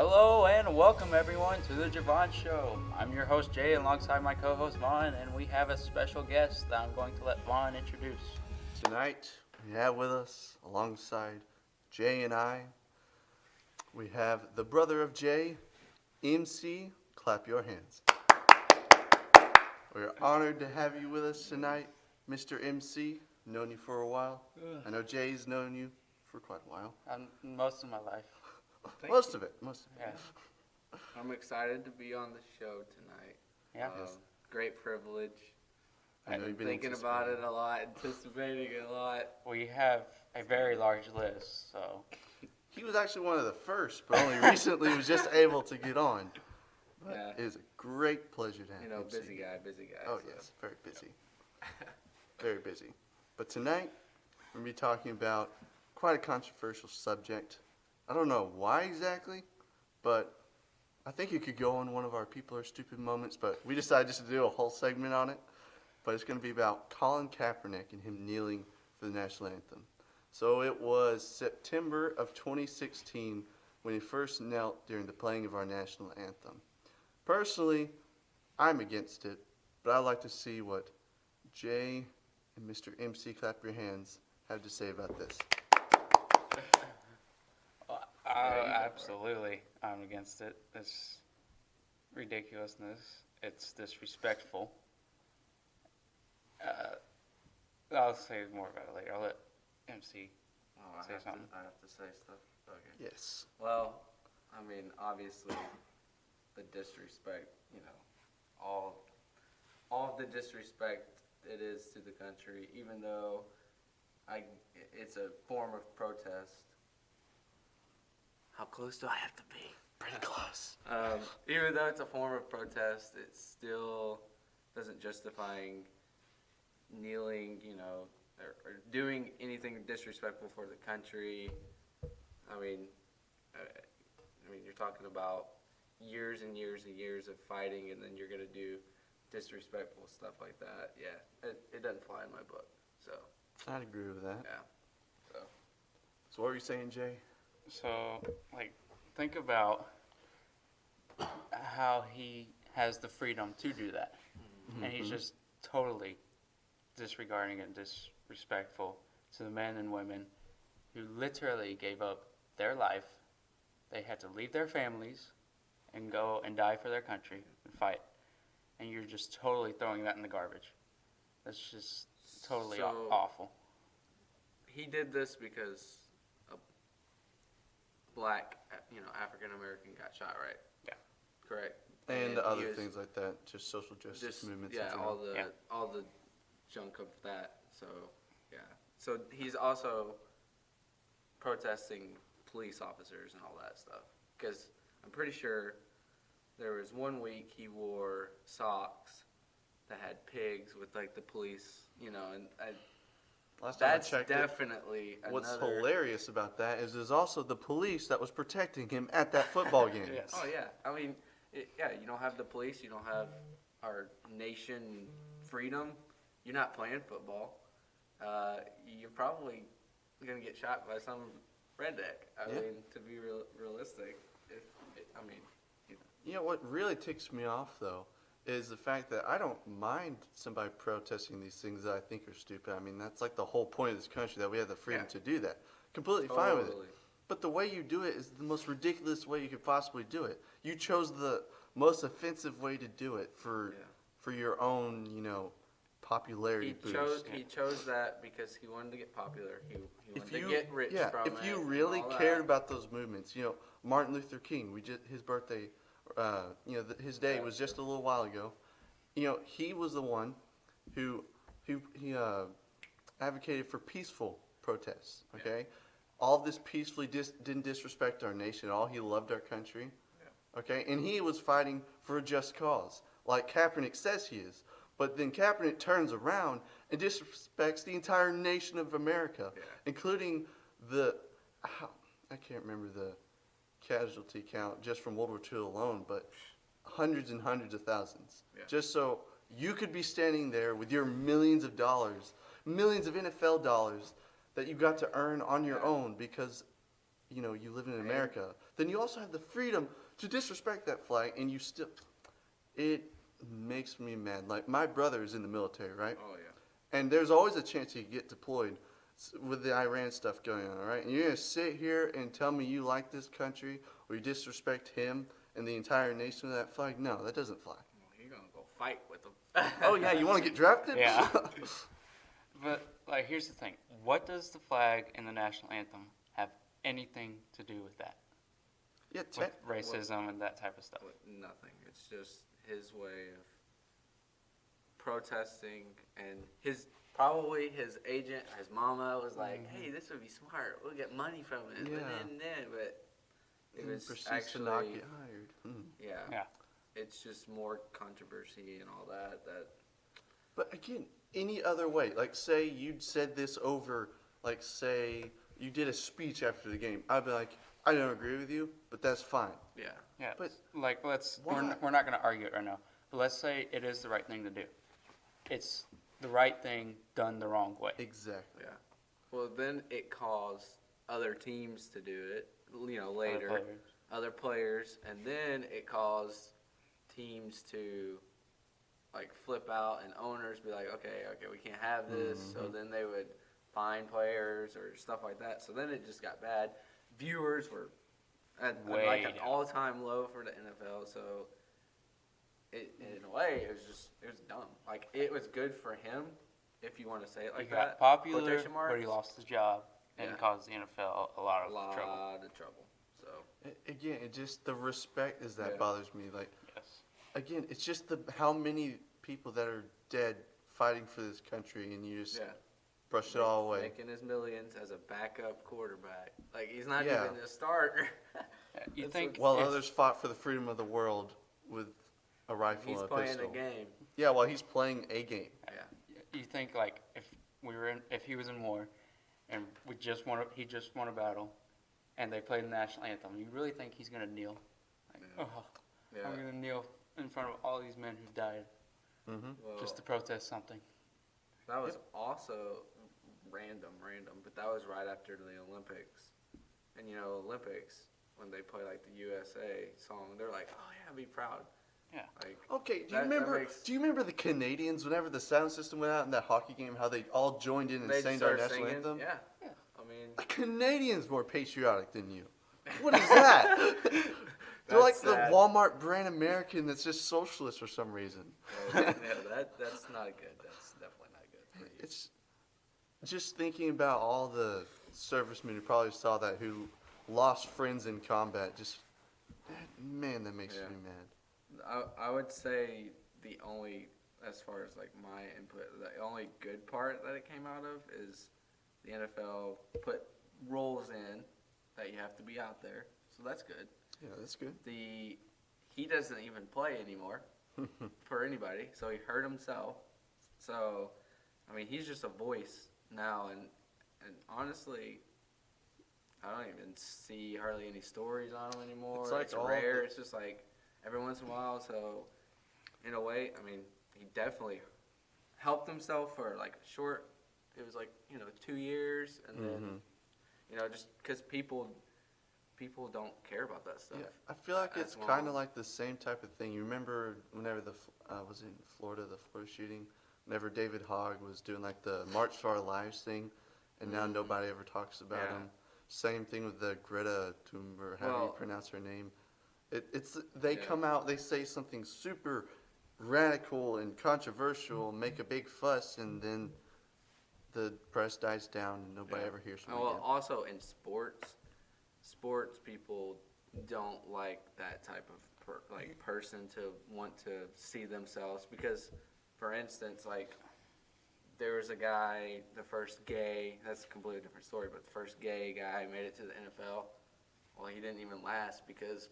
Hello and welcome everyone to the Jevan Show. I'm your host Jay alongside my co-host Vaughn, and we have a special guest that I'm going to let Vaughn introduce. Tonight, we have with us, alongside Jay and I, we have the brother of Jay, MC. Clap your hands. We're honored to have you with us tonight, Mr. MC. Known you for a while. I know Jay's known you for quite a while. Most of my life. Most of it. Yeah. I'm excited to be on the show tonight. Yeah. Great privilege. I know you've been Thinking about it a lot, anticipating it a lot. We have a very large list, so He was actually one of the first, but only recently was just able to get on. But Yeah. it is a great pleasure to have You know, MC. busy guy. Oh, so. yes, very busy. Very busy. But tonight, we're going to be talking about quite a controversial subject. I don't know why exactly, but I think it could go on one of our People Are Stupid moments, but we decided just to do a whole segment on it. But it's going to be about Colin Kaepernick and him kneeling for the national anthem. So it was September of 2016 when he first knelt during the playing of our national anthem. Personally, I'm against it, but I'd like to see what Jay and Mr. MC Clap Your Hands have to say about this. absolutely I'm against it. It's ridiculousness. It's disrespectful. I'll say more about it later. I'll let MC say something. I have to say stuff. Okay. Yes. Well, I mean, obviously, the disrespect. All of the disrespect it is to the country, even though it's a form of protest. How close do I have to be? Pretty close. Even though it's a form of protest, it still doesn't justifying kneeling, or doing anything disrespectful for the country. I mean, you're talking about years and years and years of fighting, and then you're gonna do disrespectful stuff like that. Yeah, it doesn't fly in my book. So I'd agree with that. yeah. So what were you saying, Jay? So, think about how he has the freedom to do that. Mm-hmm. And he's just totally disregarding and disrespectful to the men and women who literally gave up their life. They had to leave their families and go and die for their country and fight. And you're just totally throwing that in the garbage. That's just totally So- awful. He did this because a black, African American got shot, right? Yeah. Correct. And he other was things like that, just social justice movements. in yeah, general. all the junk of that. So yeah. So he's also protesting police officers and all that stuff. Because I'm pretty sure there was one week he wore socks that had pigs with the police, and Last time I that's checked definitely what's another. hilarious about that is there's also the police that was protecting him at that football game. Yes. Oh yeah, I mean, you don't have the police, you don't have our nation freedom. You're not playing football. You're probably gonna get shot by some redneck. I Yeah. mean, to be realistic, You know what really ticks me off though is the fact that I don't mind somebody protesting these things that I think are stupid. I mean, that's like the whole point of this country, that we have the freedom Yeah. to do that. Completely fine with it. Totally. But the way you do it is the most ridiculous way you could possibly do it. You chose the most offensive way to do it for your own, popularity boost. He chose that because he wanted to get popular. He wanted If to you get rich from it. if you and really all cared that. about those movements, Martin Luther King, his birthday, his day was just a little while ago. He was the one who advocated for peaceful protests. Okay, all of this peacefully didn't disrespect our nation at all. He loved our country. Okay, and he was fighting for a just cause, like Kaepernick says he is. But then Kaepernick turns around and disrespects the entire nation of America, including I can't remember the casualty count just from World War II alone, but hundreds and hundreds of thousands. Yeah. Just so you could be standing there with your millions of dollars, millions of NFL dollars that you got to earn on your own because you live in America, then you also have the freedom to disrespect that flag, and you still. It makes me mad. Like, my brother is in the military, right? Oh yeah. And there's always a chance he could get deployed with the Iran stuff going on, right? And you're going to sit here and tell me you like this country or you disrespect him and the entire nation with that flag? No, that doesn't fly. Well, you're gonna go fight with them. Oh, yeah, you want to get drafted? Yeah. But, like, here's the thing. What does the flag and the national anthem have anything to do with that? Yeah, With racism and that type of stuff? With nothing. It's just his way of protesting, and probably his agent, his mama was like, "Hey, this would be smart. We'll get money from it." Yeah. But it was proceeds to not actually get hired. Yeah. It's just more controversy and all that. But again, any other way, like say you'd said this over, like say you did a speech after the game, I'd be like, I don't agree with you, but that's fine. Yeah. Yeah. But like, we're why? not going to argue it right now. But let's say it is the right thing to do. It's the right thing done the wrong way. Exactly. Yeah. Well, then it caused other teams to do it, Other later. players. Other players, and then it caused teams to like flip out and owners be like, okay, we can't have this. So then they would fine players or stuff like that. So then it just got bad. Viewers were at Way like an down. all-time low for the NFL. So in a way, it was dumb. Like, it was good for him, if you want to say it like He that. got popular, quotation marks. but he lost his job and Yeah. caused the NFL a lot a of lot trouble. of trouble. So Again, it just the respect is that Yeah. bothers me. Like Yes. again, it's just the how many people that are dead fighting for this country, and you just yeah. brush it all away. Making his millions as a backup quarterback. Like, he's not Yeah. even a starter. Yeah, you That's think While if- others fought for the freedom of the world with a rifle He's and a playing pistol. a game. Yeah, while he's playing a game. Yeah. you think like if he was in war, and he just won a battle, and they played the national anthem, you really think he's gonna kneel? Like, Yeah. oh, Yeah. I'm gonna kneel in front of all these men who died Mm-hmm. Well, just to protest something. that was also random, but that was right after the Olympics. And Olympics, when they play like the USA song, they're like, "Oh yeah, be proud." Yeah. Like, Okay, That makes- do you remember the Canadians whenever the sound system went out in that hockey game, how they all joined in and they sang our start national singing. anthem? Yeah. Yeah. I mean, The Canadians more patriotic than you. What is that? They're like That's the sad. Walmart brand American that's just socialist for some reason. that's not good. That's definitely not good for you. It's just thinking about all the servicemen who probably saw that, who lost friends in combat. Just, man, that makes Yeah. me mad. I would say the only, as far as like my input, the only good part that it came out of is the NFL put rules in that you have to be out there, so that's good. Yeah, that's good. He doesn't even play anymore for anybody, so he hurt himself. So, I mean, he's just a voice now, and honestly, I don't even see hardly any stories on him anymore. It's like It's all rare. the- It's just like every once in a while. So, in a way, I mean, he definitely helped himself for like a short. It was like 2 years, and then just because people don't care about that stuff. Yeah, I feel like That's it's kind wrong. of like the same type of thing. You remember whenever was it in Florida, the Florida shooting? Whenever David Hogg was doing like the March for Our Lives thing, and now nobody ever talks about Yeah. him. Same thing with the Greta Thunberg, how do you Well- pronounce her name? They Yeah. come out, they say something super radical and controversial, make a big fuss, and then the press dies down and nobody Yeah. ever hears from Well, again. also in sports people don't like that type of person to want to see themselves, because, for instance, like there was a guy, the first gay, that's a completely different story, but the first gay guy made it to the NFL. Well, he didn't even last because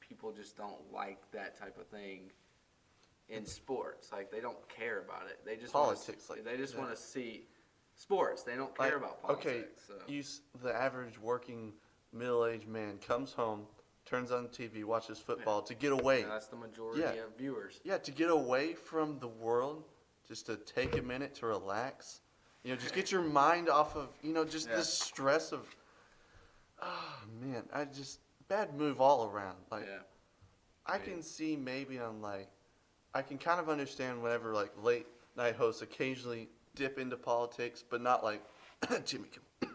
people just don't like that type of thing in sports. Like, they don't care about it. They just Politics, want like, to yeah. see sports. They don't care about politics. Okay, So. the average working middle-aged man comes home, turns on the TV, watches football to get away. And that's the majority Yeah. of viewers. Yeah, to get away from the world, just to take a minute to relax. Just get your mind off of, just Yeah. this stress of, Oh man, bad move all around. Like Yeah. I can see maybe on like I can kind of understand whenever like late night hosts occasionally dip into politics, but not like Jimmy Kimmel.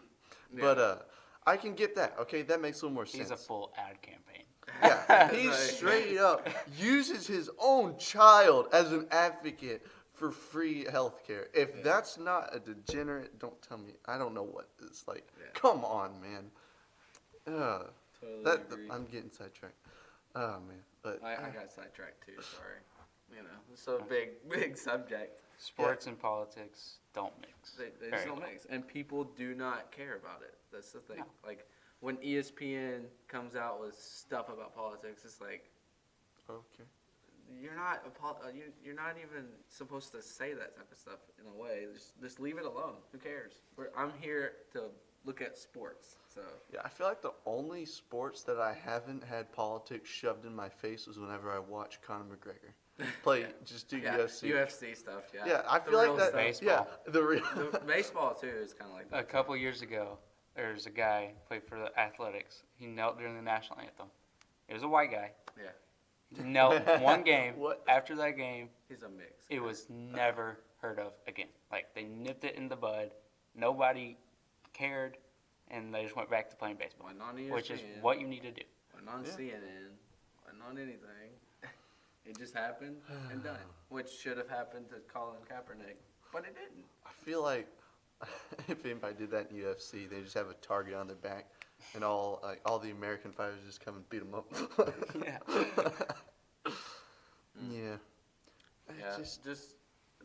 But I can get that. Okay, that makes a little more sense. He's a full ad campaign. Yeah, he straight up uses his own child as an advocate for free healthcare. If that's not a degenerate, don't tell me. I don't know what is. Like, come on, man. Totally agree. I'm getting sidetracked. Oh man, but I got sidetracked too. Sorry. You know, it's a big subject. Sports and politics don't mix. They just don't mix, and people do not care about it. That's the thing. No. Like when ESPN comes out with stuff about politics, it's like okay. you're not you're not even supposed to say that type of stuff in a way. Just leave it alone. Who cares? I'm here to look at sports. So Yeah, I feel like the only sports that I haven't had politics shoved in my face was whenever I watched Conor McGregor just do UFC. UFC stuff. Yeah. Yeah, I The feel like real that. stuff. Baseball. Yeah, the real. Baseball too is kind of like that. A couple years ago, there's a guy played for the Athletics. He knelt during the national anthem. It was a white guy. Yeah. He knelt one game. What? After that game, He's a mix. it was never heard of again. Like they nipped it in the bud. Nobody cared, and they just went back to playing baseball, Wasn't on ESPN. which is what you need to do. Wasn't on CNN. Wasn't on anything. It just happened and done, which should have happened to Colin Kaepernick, but it didn't. I feel like if anybody did that in UFC, they just have a target on their back, and all the American fighters just come and beat them up. Yeah. Yeah. Yeah, just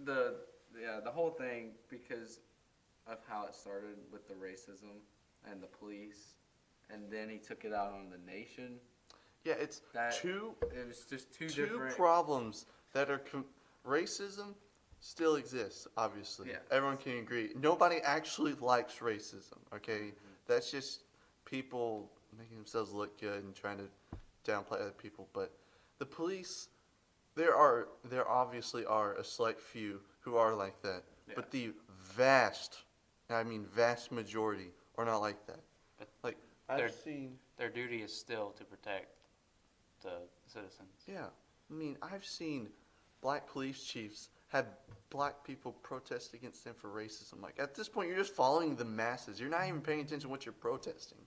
the whole thing, because of how it started with the racism and the police, and then he took it out on the nation. Yeah, it's It was just two different problems that are racism still exists. Obviously, everyone can agree. Nobody actually likes racism. Okay, that's just people making themselves look good and trying to downplay other people. But the police, there obviously are a select few who are like that. Yeah. But the vast majority are not like that. But Like their- I've seen. Their duty is still to protect the citizens. Yeah, I mean, I've seen black police chiefs have black people protest against them for racism. Like, at this point, you're just following the masses. You're not even paying attention to what you're protesting.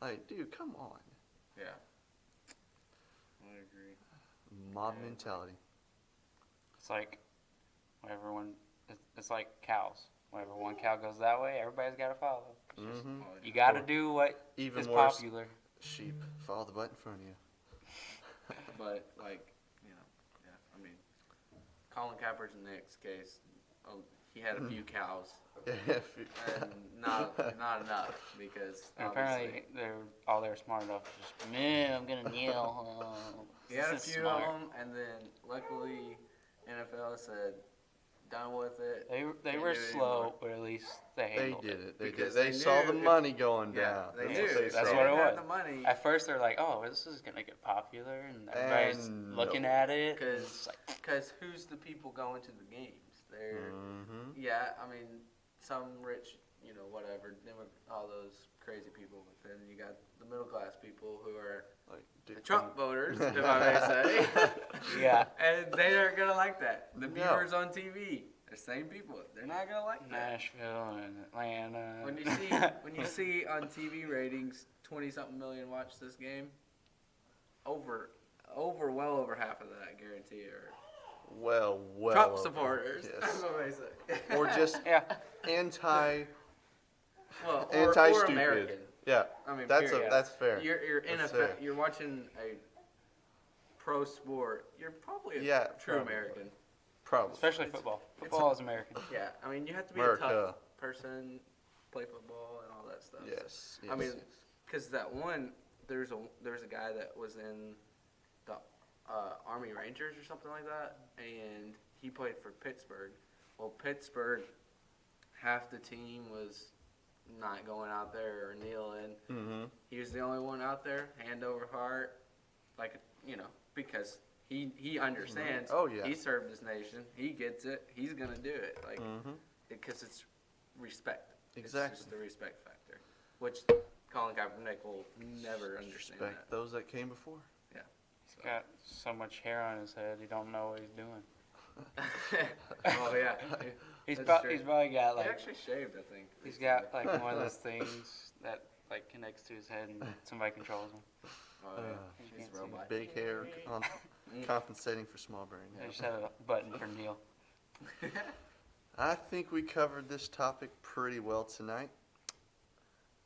Like, dude, come on. Yeah. I agree. Mob mentality. It's like whenever it's like cows. Whenever one cow goes that way, everybody's got to follow. Mm-hmm. You got to do what Even is worse, popular. sheep, follow the butt in front of you. But like, I mean, Colin Kaepernick's case, he had a few cows, and not enough, because And obviously apparently, they're smart enough to just, man, I'm gonna kneel. he had a This is few smart. of them, and then luckily NFL said, done with it. They Can't were do it slow, anymore. but at least they They handled did it. They did. Because They they saw the knew if- money going Yeah, down. they That's knew. what they That's saw. what it had was. the money. At first, they're like, "Oh, this is gonna get popular," and everybody's And looking no. at it. and it's like, Because who's the people going to the games? They're Mm-hmm. yeah. I mean, some rich, whatever, all those crazy people. But then you got the middle class people who are Like, the dude, Trump voters, if I may say. yeah, And they aren't gonna like that. The No. viewers on TV, the same people. They're not gonna like that. Nashville and Atlanta. When you see on TV ratings, 20-something million watch this game, well over half of that, I guarantee, are well. Trump supporters. Yes. That's what I say. Or just yeah, anti or stupid. American. Yeah, I mean, that's period. that's fair. You're That's NFL. fair. You're watching a pro sport. You're probably a true probably. American. Probably. especially football. Football is American. Yeah, I mean, you have to be a America. tough person, play football, and all that stuff. Yes. I mean, yes. because that one, there's a guy that was in the Army Rangers or something like that, and he played for Pittsburgh. Well, Pittsburgh, half the team was not going out there or kneeling. Mm-hmm. He was the only one out there, hand over heart, because he understands. Oh, yeah. He served his nation. He gets it. He's gonna do it. Mm-hmm. Because it's respect. Exactly. It's just the respect factor, which Colin Kaepernick will never understand Respect those that came before. that. He's got so much hair on his head, he don't know what he's doing. Oh yeah, He's That's true. probably got he like actually shaved, I think. he's got like one of those things that like connects to his head and somebody controls him. Oh yeah, You he's can't a see robot. Big hair compensating for small brain. I just have a button for Neil. I think we covered this topic pretty well tonight.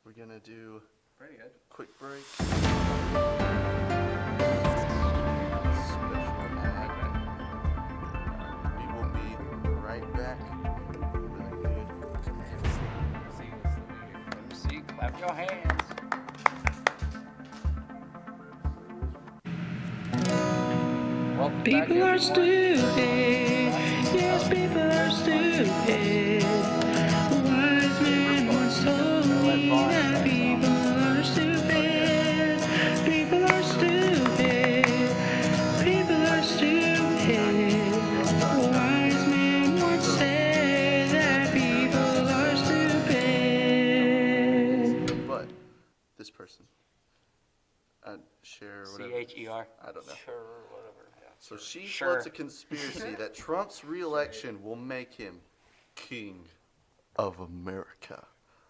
We're gonna do Pretty good. a quick break. Special ad. We will be right back with a good See you here. MC, clap your hands. Welcome back, People are everyone. stupid. Yes, people are stupid. Wise man once told me that people are stupid. People are stupid. People are stupid. Wise man once said that people are stupid. But this person, I'd share whatever. CHER. I don't know. Sure, whatever. Yeah. So she Sure. floats a conspiracy that Trump's reelection will make him king of America.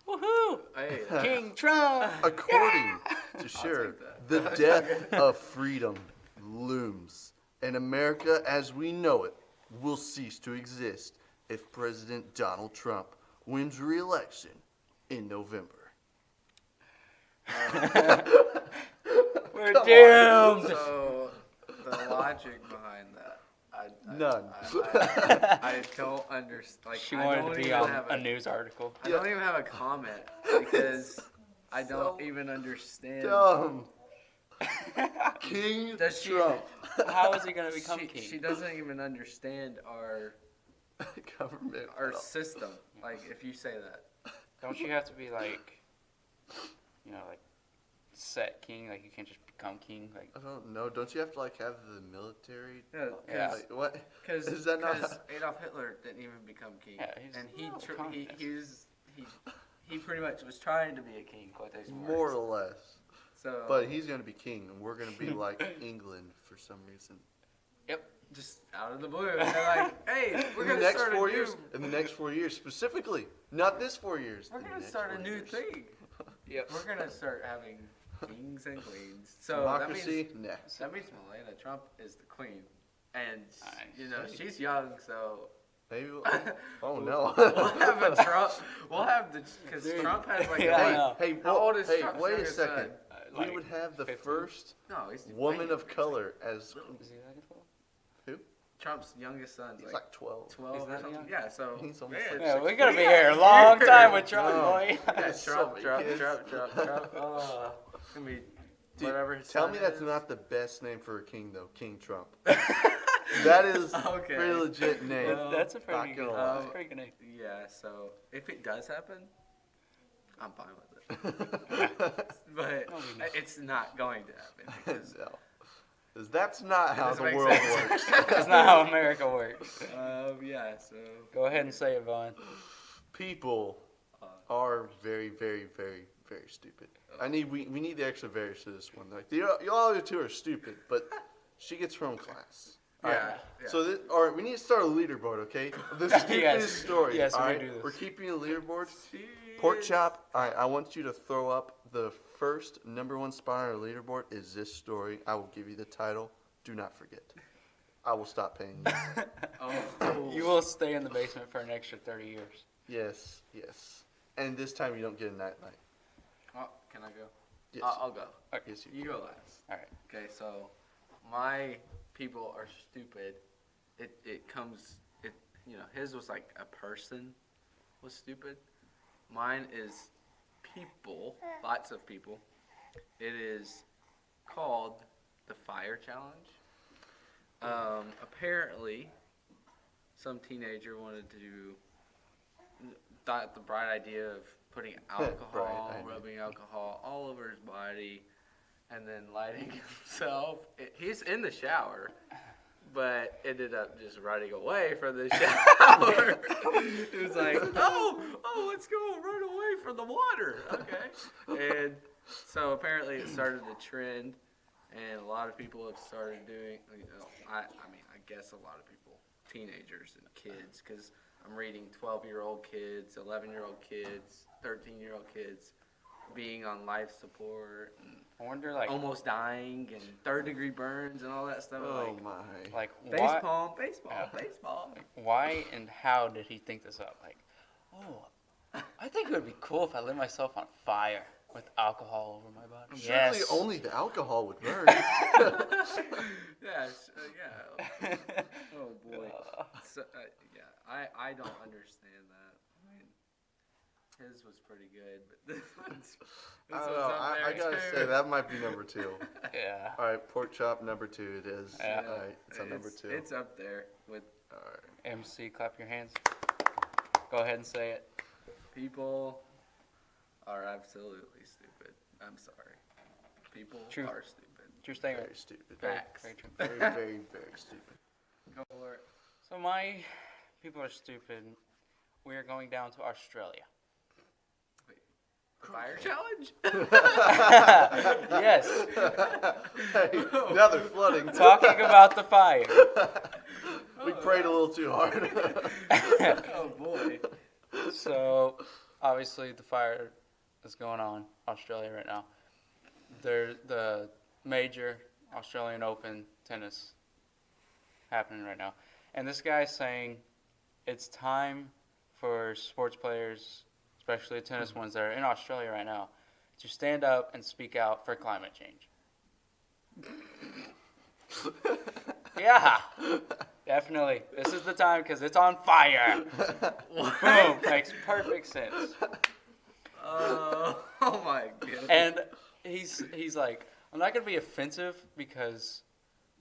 Woohoo! Hey, King Trump! According to Sure, take that. the death of freedom looms, and America as we know it will cease to exist if President Donald Trump wins re-election in November. We're doomed! so the logic behind that, None. I don't understand. Like, She I wanted don't to be even on have a news article. I don't even have a comment because I don't even understand. Dumb. King Does she- Trump. How is he going to become she, king? she doesn't even understand our Government. system. Like, if you say that, Don't you have to be like, like set king? Like you can't just become king. Like I don't know. Don't you have to have the military? Yeah. Like, what? because Is that not- Adolf Hitler didn't even become king, Yeah, he's and no contest. he pretty much was trying to be a king. Quotation marks. More or less. So, But he's gonna be king, and we're gonna be like England for some reason. just out of the blue, they're like, "Hey, we're In the gonna next start 4 a new, years. In the next 4 years, specifically, not this 4 years. we're in the gonna next start 4 a new years. thing. Yep. We're gonna start having kings and queens. So Democracy. Nah. that means Melania Trump is the queen, and Nice. she's young, so Maybe. Oh no. we'll have a Trump. We'll have because Dude. Trump has like Yeah, I a, know. Hey, How old is hey, Trump's wait a youngest second. son? We would have the 50. first No, he's woman wait, of color as Is he like 12? Trump's youngest son's he's like like 12. 12 He's or that something. young? Yeah, so He's almost man, like Yeah, six we're gonna foot. be here a long time with Trump, No. boy. Yeah, So Trump, many Trump, kids. Trump, Trump, Trump. Oh, it's gonna be Dude, whatever his tell son me that's is. not the best name for a king though, King Trump. That is Okay. a pretty legit name. That's a pretty Not good. gonna That's lie. a pretty good name. Yeah, so if it does happen, I'm fine with it. But Oh, we know. it's not going to happen because No. 'Cause that's not how doesn't the make world sense. works. That's not how America works. yeah, so Go ahead and say it, Vaughn. People are very, very, very, very stupid. We need the extra various to this one. Like y'all other two are stupid, but she gets her own class. yeah, Alright, yeah. So all right, we need to start a leaderboard, okay? The stupidest Yes. story. Yes, we all right? do this. We're keeping a leaderboard. She Pork is- chop. I want you to throw up the first number one spot on our leaderboard is this story. I will give you the title. Do not forget. I will stop paying you. Oh, You will stay in the basement for an extra 30 years. Yes, yes. And this time you don't get a night light. Oh, can I go? Yes. I'll go. Yes, you You go last. All right. Okay, so my people are stupid. It comes his was like a person was stupid. Mine is people, lots of people. It is called the Fire Challenge. Apparently, some teenager thought the bright idea of putting alcohol, Bright idea. rubbing alcohol all over his body, and then lighting himself. He's in the shower, but ended up just running away from the shower. It was like, oh, let's go run away ready for the water. Okay. And so apparently it started a trend, and a lot of people have started doing. I mean, I guess a lot of people, teenagers and kids, because I'm reading 12-year-old kids, 11-year-old kids, 13-year-old kids being on life support and I wonder, like, almost dying and third-degree burns and all that stuff. Oh my. like Face why, palm, baseball, Yeah. baseball. why and how did he think this up? Like, oh, I think it would be cool if I lit myself on fire with alcohol over my body. Surely Yes. only the alcohol would burn. Yes, yeah. Oh boy. So, yeah, I don't understand that. I mean, his was pretty good, but this one's I don't one's know. up there I gotta too. say that might be number 2. Yeah. All right, pork chop number 2 it is. Yeah. All right, it's on number 2. It's up there with All right. MC, clap your hands. Go ahead and say it. people are absolutely stupid. I'm sorry. People True. are stupid. True statement. Very stupid. Facts. Very true. Very, very, very stupid. Go for it. So my people are stupid. We are going down to Australia. Fire challenge? Yes. Hey, now they're flooding. Talking about the fire. We prayed a little too hard. Oh boy. So obviously the fire is going on Australia right now. There's the major Australian Open tennis happening right now. And this guy's saying it's time for sports players, especially tennis ones that are in Australia right now, to stand up and speak out for climate change. Yeah, definitely. This is the time because it's on fire. Boom. Makes perfect sense. Oh my goodness. And he's like, I'm not going to be offensive because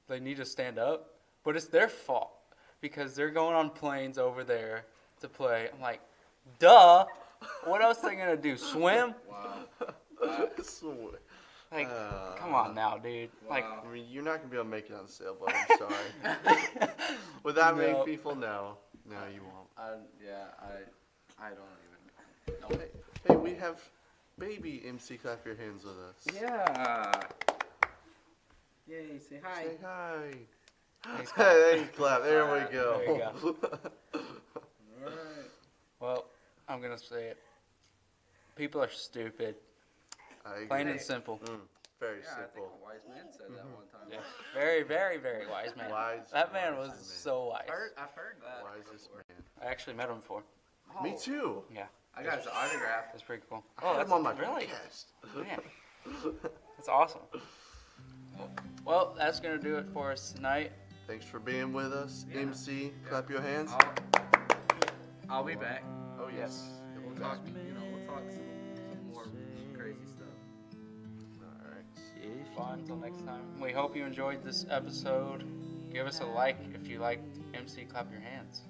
they need to stand up, but it's their fault because they're going on planes over there to play. I'm like, duh. What else are they going to do? Swim? Wow. Like, come on now, dude. Like, Wow. I mean, you're not gonna be able to make it on the sailboat. I'm sorry. With that many No. people, no, you won't. I don't even. Hey, we have baby MC. Clap your hands with us. Yeah. Yay! Say hi. Say hi. Thanks, Hey, there you clap. There we go. There you All right. well, I'm going to say it. People are stupid. I agree. Plain and simple. Very Yeah, I think simple. a wise man said that one time. Yeah. Very, very, very wise man. Wise- That man wise was man. so wise. I've heard that. Wisest before. man. I actually met him before. Me Oh, too. Yeah, I got his autograph. that's pretty cool. I had that's him on my really? podcast. Man, that's awesome. Well, that's going to do it for us tonight. Thanks for being with us. Yeah. MC, clap your hands. I'll be back. Oh, yes. We'll talk. We'll talk some more crazy stuff. All right. Well, until next time, we hope you enjoyed this episode. Give us a like if you liked MC Clap Your Hands.